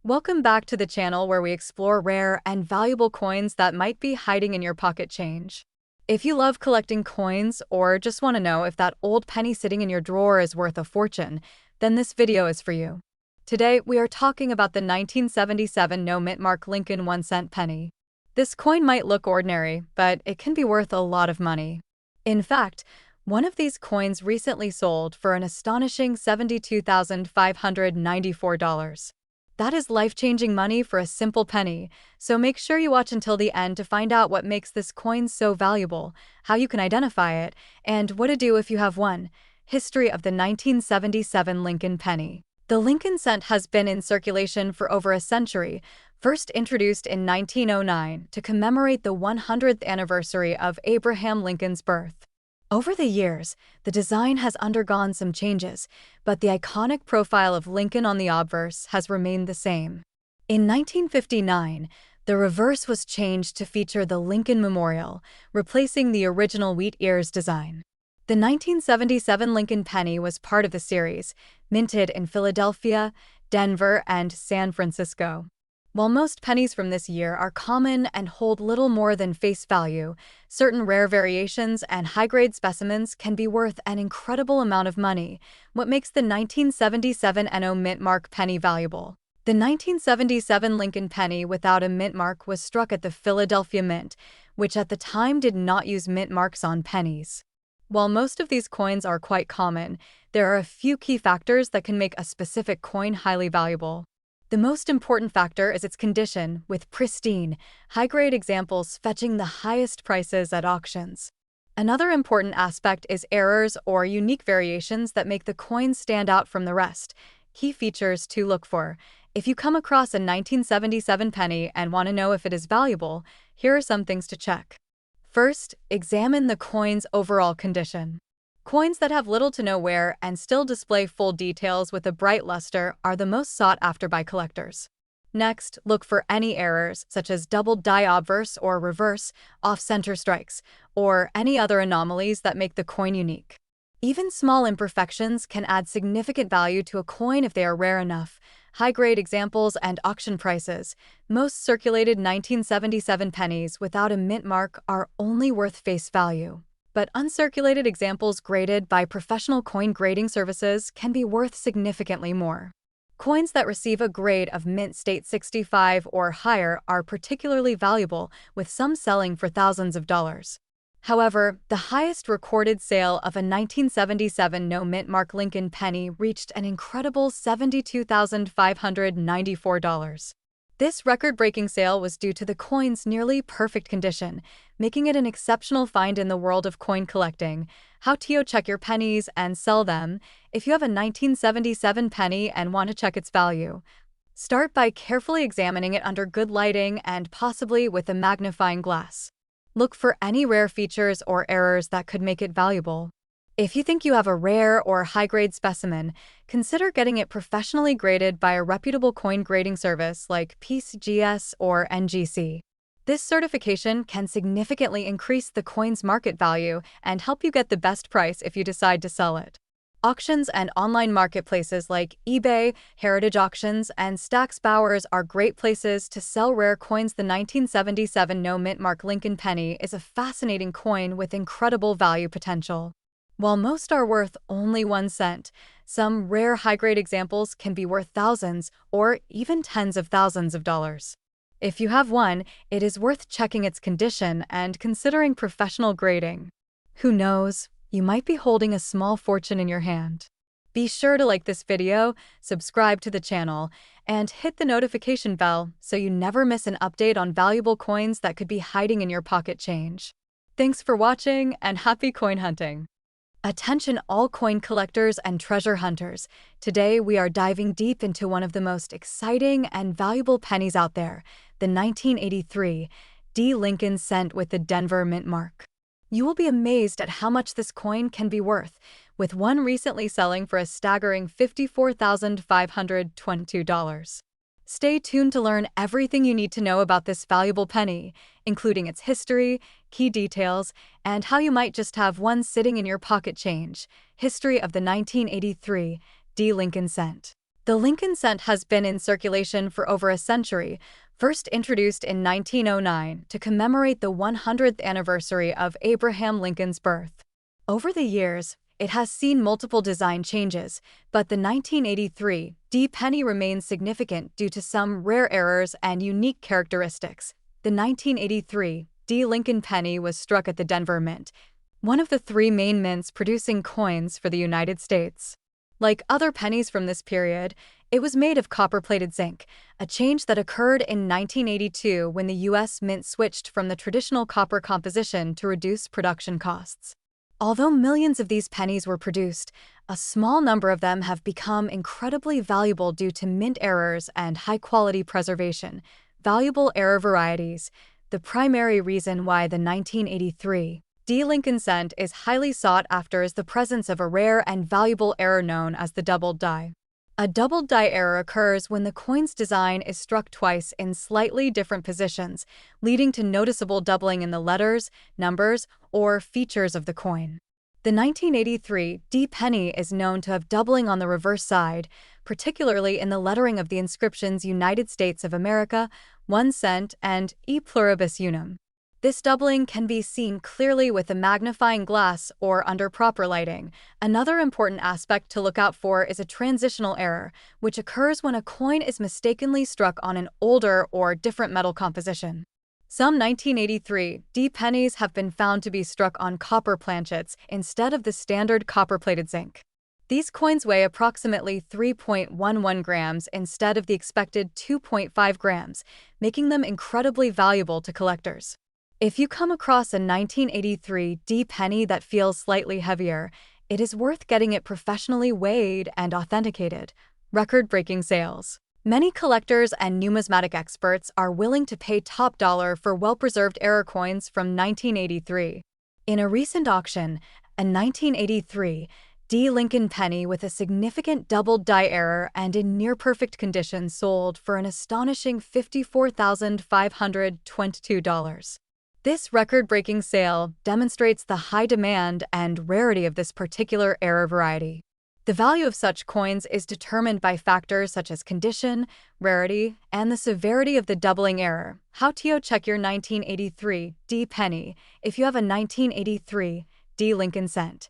Welcome back to the channel where we explore rare and valuable coins that might be hiding in your pocket change. If you love collecting coins or just want to know if that old penny sitting in your drawer is worth a fortune, then this video is for you. Today, we are talking about the 1977 no-mint mark Lincoln 1-cent penny. This coin might look ordinary, but it can be worth a lot of money. In fact, one of these coins recently sold for an astonishing $72,594. That is life-changing money for a simple penny, so make sure you watch until the end to find out what makes this coin so valuable, how you can identify it, and what to do if you have one. History of the 1977 Lincoln penny. The Lincoln cent has been in circulation for over a century, first introduced in 1909 to commemorate the 100th anniversary of Abraham Lincoln's birth. Over the years, the design has undergone some changes, but the iconic profile of Lincoln on the obverse has remained the same. In 1959, the reverse was changed to feature the Lincoln Memorial, replacing the original wheat ears design. The 1977 Lincoln penny was part of the series, minted in Philadelphia, Denver, and San Francisco. While most pennies from this year are common and hold little more than face value, certain rare variations and high-grade specimens can be worth an incredible amount of money, what makes the 1977 NO mint mark penny valuable. The 1977 Lincoln penny without a mint mark was struck at the Philadelphia Mint, which at the time did not use mint marks on pennies. While most of these coins are quite common, there are a few key factors that can make a specific coin highly valuable. The most important factor is its condition, with pristine, high-grade examples fetching the highest prices at auctions. Another important aspect is errors or unique variations that make the coin stand out from the rest. Key features to look for. If you come across a 1977 penny and want to know if it is valuable, here are some things to check. First, examine the coin's overall condition. Coins that have little to no wear and still display full details with a bright luster are the most sought after by collectors. Next, look for any errors, such as doubled die obverse or reverse, off-center strikes, or any other anomalies that make the coin unique. Even small imperfections can add significant value to a coin if they are rare enough. High-grade examples and auction prices. Most circulated 1977 pennies without a mint mark are only worth face value, but uncirculated examples graded by professional coin grading services can be worth significantly more. Coins that receive a grade of mint state 65 or higher are particularly valuable, with some selling for thousands of dollars. However, the highest recorded sale of a 1977 no-mint mark Lincoln penny reached an incredible $72,594. This record-breaking sale was due to the coin's nearly perfect condition, making it an exceptional find in the world of coin collecting. How to check your pennies and sell them. If you have a 1977 penny and want to check its value, start by carefully examining it under good lighting and possibly with a magnifying glass. Look for any rare features or errors that could make it valuable. If you think you have a rare or high-grade specimen, consider getting it professionally graded by a reputable coin grading service like PCGS or NGC. This certification can significantly increase the coin's market value and help you get the best price if you decide to sell it. Auctions and online marketplaces like eBay, Heritage Auctions, and Stack's Bowers are great places to sell rare coins. The 1977 no-mint mark Lincoln penny is a fascinating coin with incredible value potential. While most are worth only 1 cent, some rare high-grade examples can be worth thousands or even tens of thousands of dollars. If you have one, it is worth checking its condition and considering professional grading. Who knows? You might be holding a small fortune in your hand. Be sure to like this video, subscribe to the channel, and hit the notification bell so you never miss an update on valuable coins that could be hiding in your pocket change. Thanks for watching and happy coin hunting! Attention all coin collectors and treasure hunters. Today we are diving deep into one of the most exciting and valuable pennies out there, the 1983 D. Lincoln cent with the Denver mint mark. You will be amazed at how much this coin can be worth, with one recently selling for a staggering $54,522. Stay tuned to learn everything you need to know about this valuable penny, including its history, key details, and how you might just have one sitting in your pocket change. History of the 1983 D. Lincoln cent. The Lincoln cent has been in circulation for over a century, first introduced in 1909 to commemorate the 100th anniversary of Abraham Lincoln's birth. Over the years, it has seen multiple design changes, but the 1983 D penny remains significant due to some rare errors and unique characteristics. The 1983 D Lincoln penny was struck at the Denver Mint, one of the three main mints producing coins for the United States. Like other pennies from this period, it was made of copper-plated zinc, a change that occurred in 1982 when the U.S. Mint switched from the traditional copper composition to reduce production costs. Although millions of these pennies were produced, a small number of them have become incredibly valuable due to mint errors and high-quality preservation. Valuable error varieties. The primary reason why the 1983 D Lincoln cent is highly sought after is the presence of a rare and valuable error known as the doubled die. A doubled die error occurs when the coin's design is struck twice in slightly different positions, leading to noticeable doubling in the letters, numbers, or features of the coin. The 1983 D penny is known to have doubling on the reverse side, particularly in the lettering of the inscriptions United States of America, 1 cent, and E pluribus unum. This doubling can be seen clearly with a magnifying glass or under proper lighting. Another important aspect to look out for is a transitional error, which occurs when a coin is mistakenly struck on an older or different metal composition. Some 1983 D pennies have been found to be struck on copper planchets instead of the standard copper-plated zinc. These coins weigh approximately 3.11 grams instead of the expected 2.5 grams, making them incredibly valuable to collectors. If you come across a 1983 D penny that feels slightly heavier, it is worth getting it professionally weighed and authenticated. Record-breaking sales. Many collectors and numismatic experts are willing to pay top dollar for well-preserved error coins from 1983. In a recent auction, a 1983 D Lincoln penny with a significant doubled die error and in near-perfect condition sold for an astonishing $54,522. This record-breaking sale demonstrates the high demand and rarity of this particular error variety. The value of such coins is determined by factors such as condition, rarity, and the severity of the doubling error. How to check your 1983 D penny if you have a 1983 D Lincoln cent.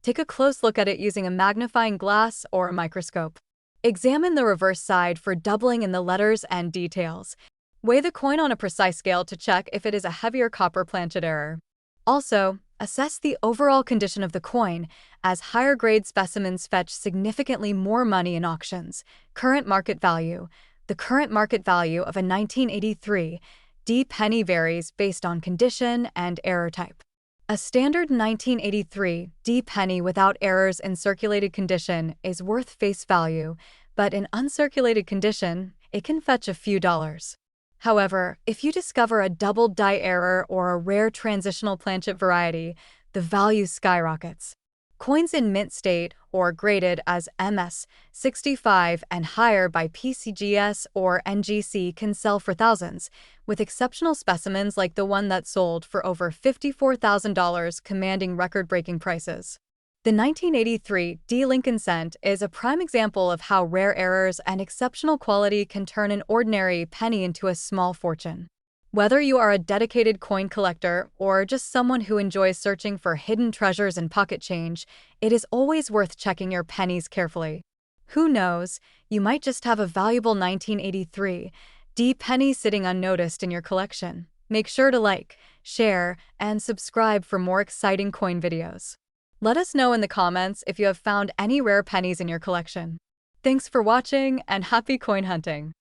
Take a close look at it using a magnifying glass or a microscope. Examine the reverse side for doubling in the letters and details. Weigh the coin on a precise scale to check if it is a heavier copper planchet error. Also, assess the overall condition of the coin, as higher-grade specimens fetch significantly more money in auctions. Current market value. The current market value of a 1983 D penny varies based on condition and error type. A standard 1983 D penny without errors in circulated condition is worth face value, but in uncirculated condition, it can fetch a few dollars. However, if you discover a doubled die error or a rare transitional planchet variety, the value skyrockets. Coins in mint state or graded as MS 65 and higher by PCGS or NGC can sell for thousands, with exceptional specimens like the one that sold for over $54,000 commanding record-breaking prices. The 1983 D Lincoln cent is a prime example of how rare errors and exceptional quality can turn an ordinary penny into a small fortune. Whether you are a dedicated coin collector or just someone who enjoys searching for hidden treasures and pocket change, it is always worth checking your pennies carefully. Who knows, you might just have a valuable 1983 D penny sitting unnoticed in your collection. Make sure to like, share, and subscribe for more exciting coin videos. Let us know in the comments if you have found any rare pennies in your collection. Thanks for watching and happy coin hunting!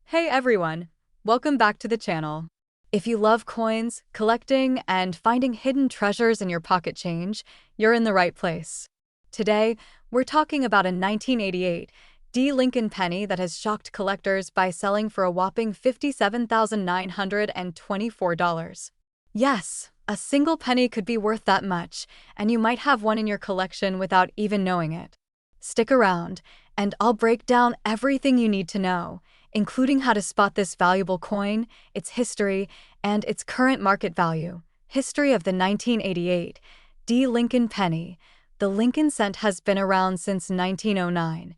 Hey everyone, welcome back to the channel. If you love coins, collecting, and finding hidden treasures in your pocket change, you're in the right place. Today, we're talking about a 1988 D Lincoln penny that has shocked collectors by selling for a whopping $57,924. Yes, a single penny could be worth that much, and you might have one in your collection without even knowing it. Stick around, and I'll break down everything you need to know, including how to spot this valuable coin, its history, and its current market value. History of the 1988 D Lincoln penny. The Lincoln cent has been around since 1909.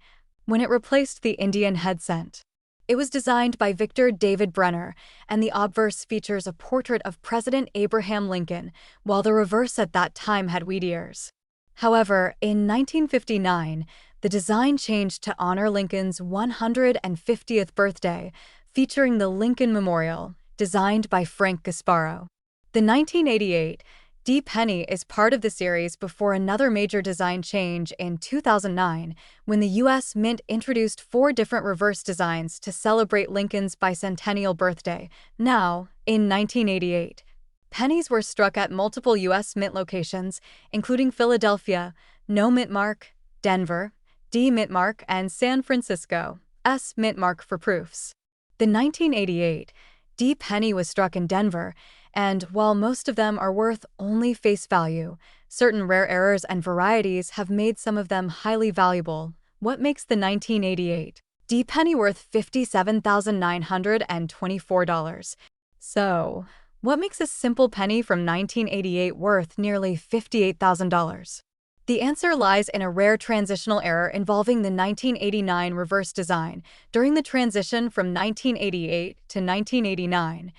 when it replaced the Indian head cent. It was designed by Victor David Brenner, and the obverse features a portrait of President Abraham Lincoln, while the reverse at that time had wheat ears. However, in 1959, the design changed to honor Lincoln's 150th birthday, featuring the Lincoln Memorial, designed by Frank Gasparo. The 1988 D penny is part of the series before another major design change in 2009, when the U.S. Mint introduced 4 different reverse designs to celebrate Lincoln's bicentennial birthday. Now, in 1988, pennies were struck at multiple U.S. Mint locations, including Philadelphia, No Mint Mark, Denver, D Mint Mark, and San Francisco, S Mint Mark for proofs. The 1988 D penny was struck in Denver, and while most of them are worth only face value, certain rare errors and varieties have made some of them highly valuable. What makes the 1988 D penny worth $57,924? So, what makes a simple penny from 1988 worth nearly $58,000? The answer lies in a rare transitional error involving the 1989 reverse design. During the transition from 1988 to 1989,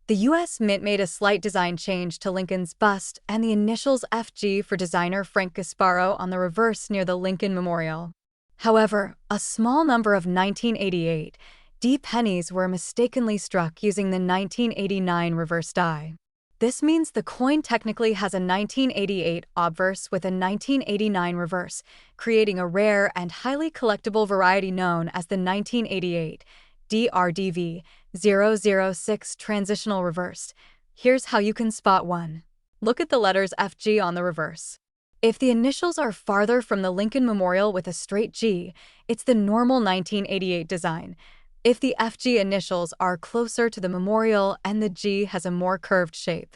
the U.S. Mint made a slight design change to Lincoln's bust and the initials FG for designer Frank Gasparo on the reverse near the Lincoln Memorial. However, a small number of 1988 D pennies were mistakenly struck using the 1989 reverse die. This means the coin technically has a 1988 obverse with a 1989 reverse, creating a rare and highly collectible variety known as the 1988 DRDV 006 transitional reverse. Here's how you can spot one. Look at the letters FG on the reverse. If the initials are farther from the Lincoln Memorial with a straight G, it's the normal 1988 design. If the FG initials are closer to the memorial and the G has a more curved shape,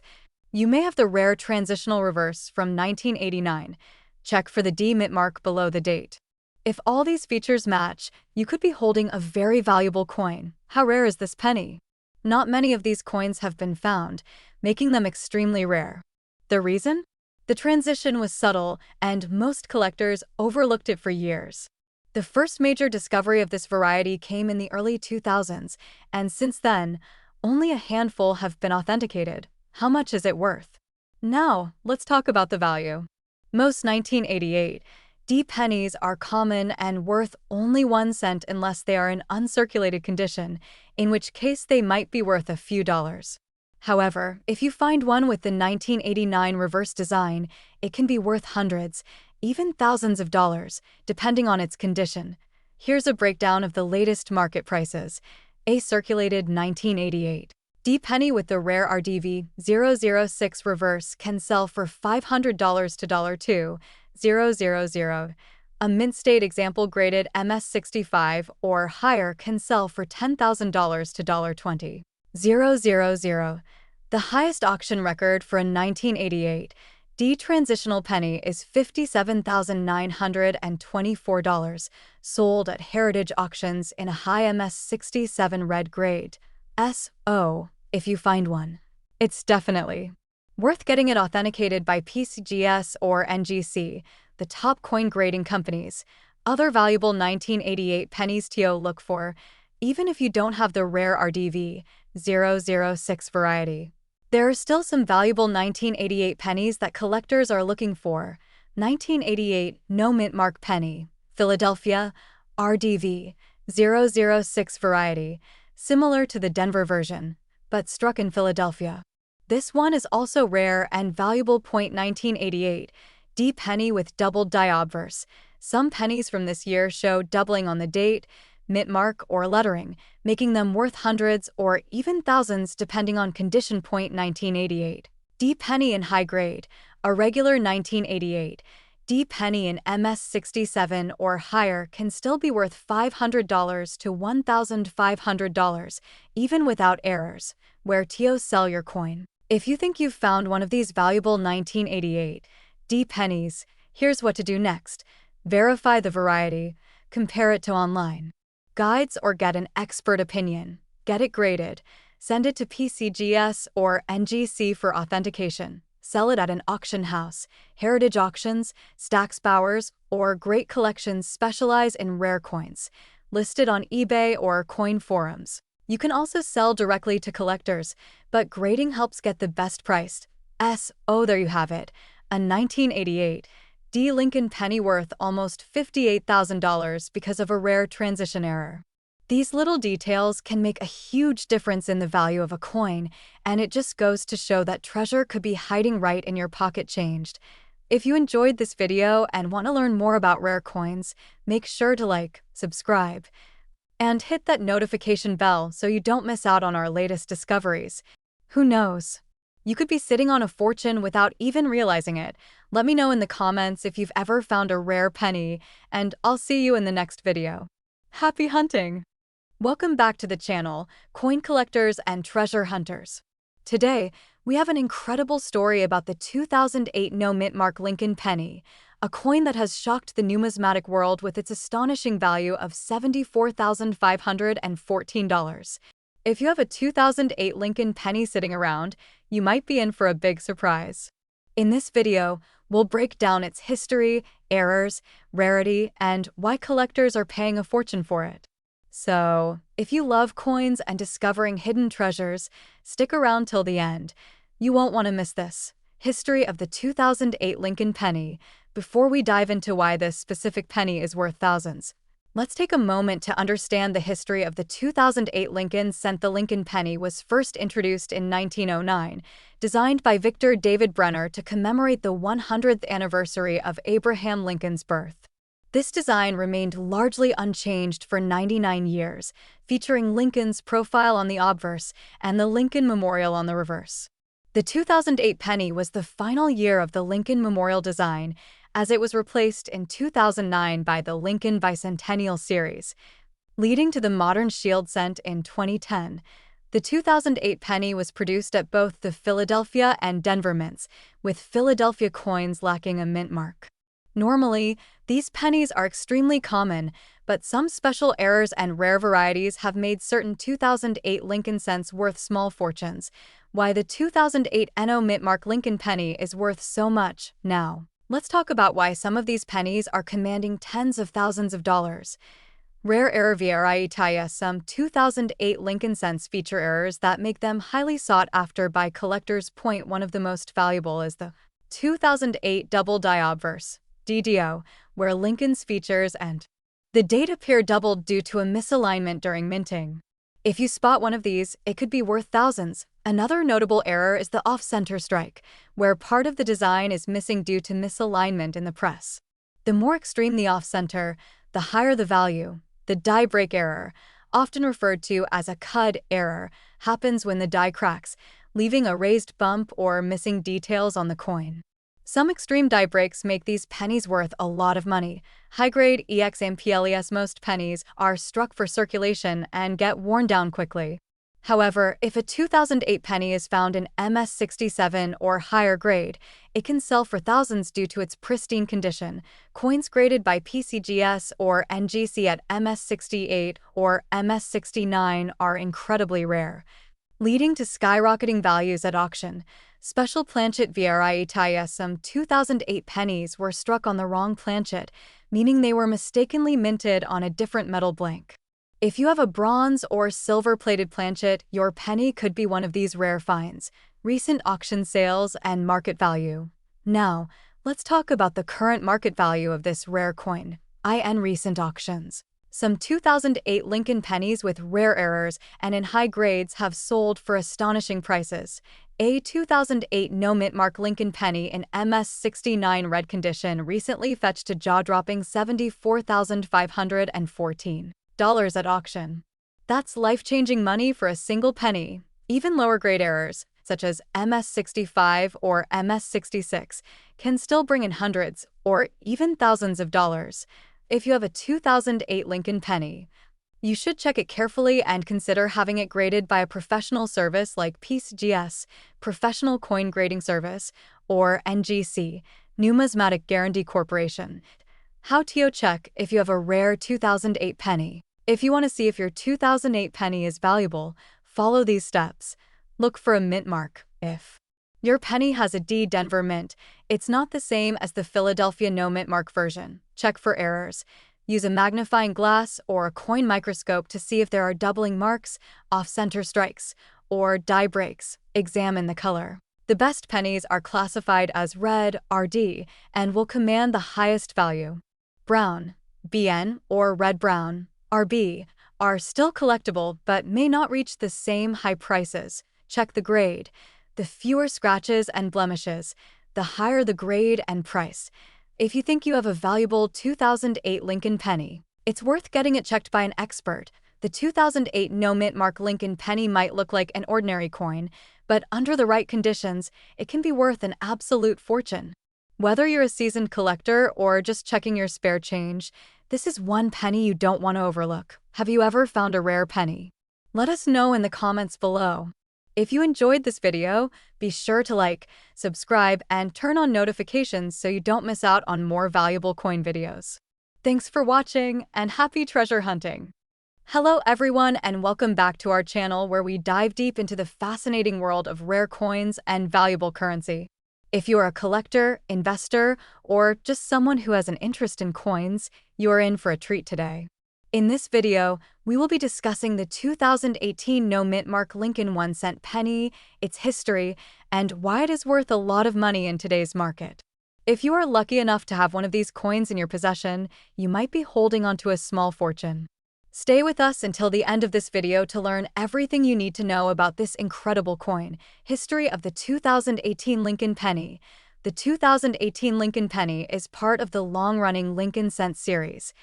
you may have the rare transitional reverse from 1989. Check for the D Mint mark below the date. If all these features match, you could be holding a very valuable coin. How rare is this penny? Not many of these coins have been found, making them extremely rare. The reason? The transition was subtle, and most collectors overlooked it for years. The first major discovery of this variety came in the early 2000s, and since then, only a handful have been authenticated. How much is it worth? Now, let's talk about the value. Most 1988 D pennies are common and worth only 1 cent unless they are in uncirculated condition, in which case they might be worth a few dollars. However, if you find one with the 1989 reverse design, it can be worth hundreds, even thousands of dollars, depending on its condition. Here's a breakdown of the latest market prices. A circulated 1988 D penny with the rare RDV 006 reverse can sell for $500 to $2,000. A mint state example graded MS65 or higher can sell for $10,000 to $20,000. The highest auction record for a 1988 D transitional penny is $57,924, sold at Heritage Auctions in a high MS67 red grade. So, if you find one, it's definitely worth getting it authenticated by PCGS or NGC, the top coin grading companies. Other valuable 1988 pennies to look for, even if you don't have the rare RDV 006 variety. There are still some valuable 1988 pennies that collectors are looking for. 1988 No Mint Mark Penny, Philadelphia, RDV 006 variety, similar to the Denver version, but struck in Philadelphia. This one is also rare and valuable. 1988 D penny with doubled die obverse. Some pennies from this year show doubling on the date, mint mark, or lettering, making them worth hundreds or even thousands depending on condition. 1988 D penny in high grade, a regular 1988 D penny in MS67 or higher can still be worth $500 to $1,500, even without errors. Where to sell your coin? If you think you've found one of these valuable 1988 D pennies, here's what to do next. Verify the variety, compare it to online guides, or get an expert opinion. Get it graded. Send it to PCGS or NGC for authentication. Sell it at an auction house. Heritage Auctions, Stack's Bowers, or Great Collections specialize in rare coins, listed on eBay or coin forums. You can also sell directly to collectors, but grading helps get the best price. Oh, there you have it. A 1988 D. Lincoln penny worth almost $58,000 because of a rare transition error. These little details can make a huge difference in the value of a coin, and it just goes to show that treasure could be hiding right in your pocket changed. If you enjoyed this video and want to learn more about rare coins, make sure to like, subscribe, and hit that notification bell so you don't miss out on our latest discoveries. Who knows? You could be sitting on a fortune without even realizing it. Let me know in the comments if you've ever found a rare penny, and I'll see you in the next video. Happy hunting! Welcome back to the channel, coin collectors and treasure hunters. Today, we have an incredible story about the 2008 no-mint mark Lincoln penny, a coin that has shocked the numismatic world with its astonishing value of $74,514. If you have a 2008 Lincoln penny sitting around, you might be in for a big surprise. In this video, we'll break down its history, errors, rarity, and why collectors are paying a fortune for it. So, if you love coins and discovering hidden treasures, stick around till the end. You won't want to miss this. History of the 2008 Lincoln penny. Before we dive into why this specific penny is worth thousands, let's take a moment to understand the history of the 2008 Lincoln cent. The Lincoln penny was first introduced in 1909, designed by Victor David Brenner to commemorate the 100th anniversary of Abraham Lincoln's birth. This design remained largely unchanged for 99 years, featuring Lincoln's profile on the obverse and the Lincoln Memorial on the reverse. The 2008 penny was the final year of the Lincoln Memorial design, as it was replaced in 2009 by the Lincoln Bicentennial series, leading to the modern Shield cent in 2010. The 2008 penny was produced at both the Philadelphia and Denver mints, with Philadelphia coins lacking a mint mark. Normally, these pennies are extremely common, but some special errors and rare varieties have made certain 2008 Lincoln cents worth small fortunes. Why the 2008 NO mint mark Lincoln penny is worth so much. Now, let's talk about why some of these pennies are commanding tens of thousands of dollars. Rare error varieties. Some 2008 Lincoln cents feature errors that make them highly sought after by collectors. One of the most valuable is the 2008 double die obverse, DDO, where Lincoln's features and the date appear doubled due to a misalignment during minting. If you spot one of these, it could be worth thousands. Another notable error is the off-center strike, where part of the design is missing due to misalignment in the press. The more extreme the off-center, the higher the value. The die break error, often referred to as a cud error, happens when the die cracks, leaving a raised bump or missing details on the coin. Some extreme die breaks make these pennies worth a lot of money. High-grade EXAMPLES. Most pennies are struck for circulation and get worn down quickly. However, if a 2008 penny is found in MS67 or higher grade, it can sell for thousands due to its pristine condition. Coins graded by PCGS or NGC at MS68 or MS69 are incredibly rare, leading to skyrocketing values at auction. Special planchet varieties. Some 2008 pennies were struck on the wrong planchet, meaning they were mistakenly minted on a different metal blank. If you have a bronze or silver-plated planchet, your penny could be one of these rare finds. Recent auction sales and market value. Now, let's talk about the current market value of this rare coin. Recent auctions. Some 2008 Lincoln pennies with rare errors and in high grades have sold for astonishing prices. A 2008 no mint mark Lincoln penny in MS69 red condition recently fetched a jaw-dropping $74,514 at auction. That's life-changing money for a single penny. Even lower-grade errors, such as MS65 or MS66, can still bring in hundreds or even thousands of dollars. If you have a 2008 Lincoln penny, you should check it carefully and consider having it graded by a professional service like PCGS, Professional Coin Grading Service, or NGC, Numismatic Guarantee Corporation. How to check if you have a rare 2008 penny. If you want to see if your 2008 penny is valuable, follow these steps. Look for a mint mark. If Your penny has a D Denver mint. It's not the same as the Philadelphia no mint mark version. Check for errors. Use a magnifying glass or a coin microscope to see if there are doubling marks, off-center strikes, or die breaks. Examine the color. The best pennies are classified as red, RD, and will command the highest value. Brown, BN, or red-brown, RB, are still collectible but may not reach the same high prices. Check the grade. The fewer scratches and blemishes, the higher the grade and price. If you think you have a valuable 2008 Lincoln penny, it's worth getting it checked by an expert. The 2008 no mint mark Lincoln penny might look like an ordinary coin, but under the right conditions, it can be worth an absolute fortune. Whether you're a seasoned collector or just checking your spare change, this is one penny you don't want to overlook. Have you ever found a rare penny? Let us know in the comments below. If you enjoyed this video, be sure to like, subscribe, and turn on notifications so you don't miss out on more valuable coin videos. Thanks for watching, and happy treasure hunting! Hello everyone, and welcome back to our channel where we dive deep into the fascinating world of rare coins and valuable currency. If you are a collector, investor, or just someone who has an interest in coins, you are in for a treat today. In this video, we will be discussing the 2018 no mint mark Lincoln 1-cent penny, its history, and why it is worth a lot of money in today's market. If you are lucky enough to have one of these coins in your possession, you might be holding onto a small fortune. Stay with us until the end of this video to learn everything you need to know about this incredible coin. History of the 2018 Lincoln penny. The 2018 Lincoln penny is part of the long-running Lincoln cent series,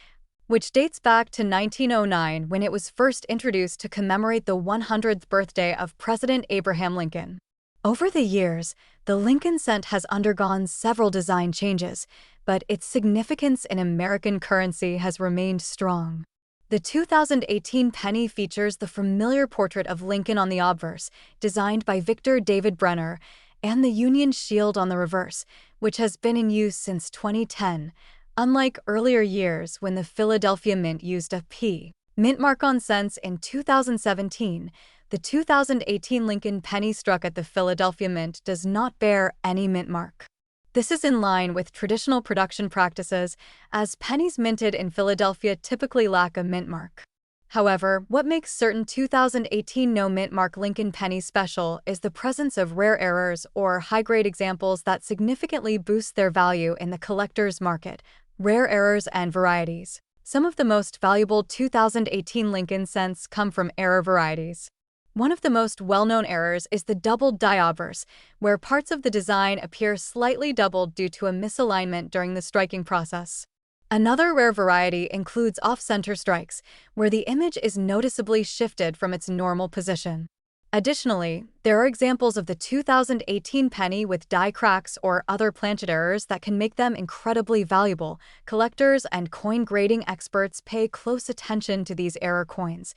which dates back to 1909 when it was first introduced to commemorate the 100th birthday of President Abraham Lincoln. Over the years, the Lincoln cent has undergone several design changes, but its significance in American currency has remained strong. The 2018 penny features the familiar portrait of Lincoln on the obverse, designed by Victor David Brenner, and the Union shield on the reverse, which has been in use since 2010. Unlike earlier years when the Philadelphia Mint used a P mint mark on cents in 2017, the 2018 Lincoln penny struck at the Philadelphia Mint does not bear any mint mark. This is in line with traditional production practices, as pennies minted in Philadelphia typically lack a mint mark. However, what makes certain 2018 no mint mark Lincoln pennies special is the presence of rare errors or high-grade examples that significantly boost their value in the collector's market. Rare errors and varieties. Some of the most valuable 2018 Lincoln cents come from error varieties. One of the most well-known errors is the doubled die obverse, where parts of the design appear slightly doubled due to a misalignment during the striking process. Another rare variety includes off-center strikes, where the image is noticeably shifted from its normal position. Additionally, there are examples of the 2018 penny with die cracks or other planchet errors that can make them incredibly valuable. Collectors and coin grading experts pay close attention to these error coins,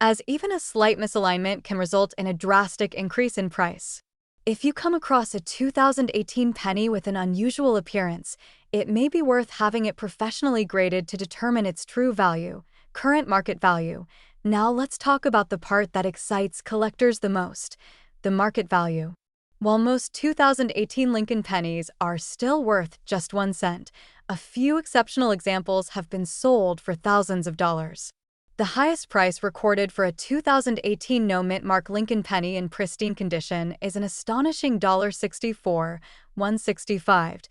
as even a slight misalignment can result in a drastic increase in price. If you come across a 2018 penny with an unusual appearance, it may be worth having it professionally graded to determine its true value. Current market value. Now let's talk about the part that excites collectors the most, the market value. While most 2018 Lincoln pennies are still worth just 1 cent, a few exceptional examples have been sold for thousands of dollars. The highest price recorded for a 2018 no mint mark Lincoln penny in pristine condition is an astonishing $64, $165.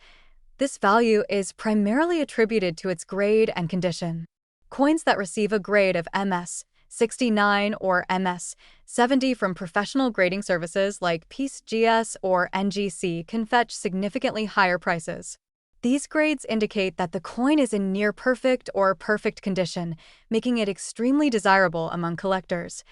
This value is primarily attributed to its grade and condition. Coins that receive a grade of MS 69 or MS 70 from professional grading services like PGS or NGC can fetch significantly higher prices. These grades indicate that the coin is in near perfect or perfect condition, making it extremely desirable among collectors.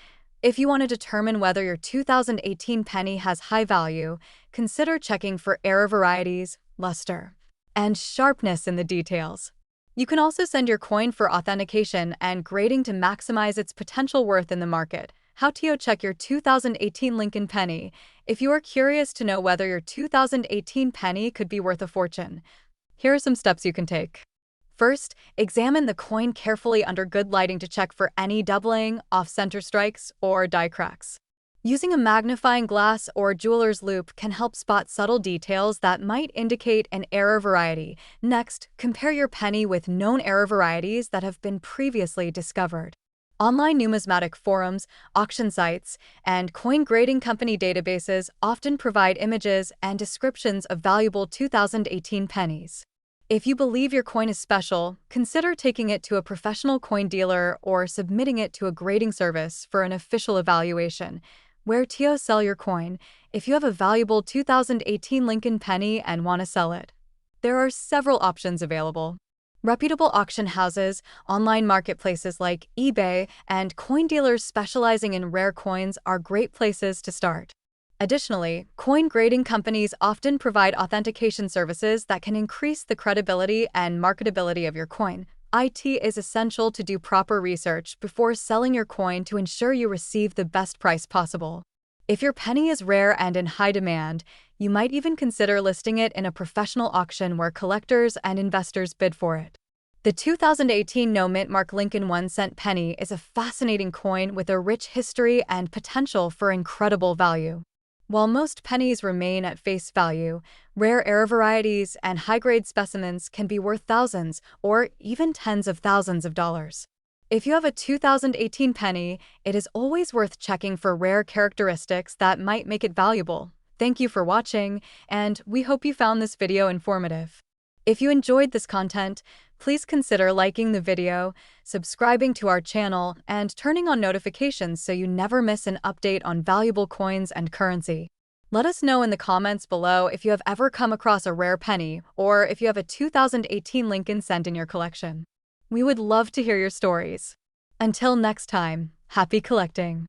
If you want to determine whether your 2018 penny has high value, consider checking for error varieties, luster, and sharpness in the details. You can also send your coin for authentication and grading to maximize its potential worth in the market. How to check your 2018 Lincoln penny. If you are curious to know whether your 2018 penny could be worth a fortune, here are some steps you can take. First, examine the coin carefully under good lighting to check for any doubling, off-center strikes, or die cracks. Using a magnifying glass or jeweler's loupe can help spot subtle details that might indicate an error variety. Next, compare your penny with known error varieties that have been previously discovered. Online numismatic forums, auction sites, and coin grading company databases often provide images and descriptions of valuable 2018 pennies. If you believe your coin is special, consider taking it to a professional coin dealer or submitting it to a grading service for an official evaluation. Where to sell your coin if you have a valuable 2018 Lincoln penny and want to sell it? There are several options available. Reputable auction houses, online marketplaces like eBay, and coin dealers specializing in rare coins are great places to start. Additionally, coin grading companies often provide authentication services that can increase the credibility and marketability of your coin. It is essential to do proper research before selling your coin to ensure you receive the best price possible. If your penny is rare and in high demand, you might even consider listing it in a professional auction where collectors and investors bid for it. The 2018 No Mint Mark Lincoln 1-cent penny is a fascinating coin with a rich history and potential for incredible value. While most pennies remain at face value, rare error varieties and high-grade specimens can be worth thousands or even tens of thousands of dollars. If you have a 2018 penny, it is always worth checking for rare characteristics that might make it valuable. Thank you for watching, and we hope you found this video informative. If you enjoyed this content, please consider liking the video, subscribing to our channel, and turning on notifications so you never miss an update on valuable coins and currency. Let us know in the comments below if you have ever come across a rare penny or if you have a 2018 Lincoln cent in your collection. We would love to hear your stories. Until next time, happy collecting!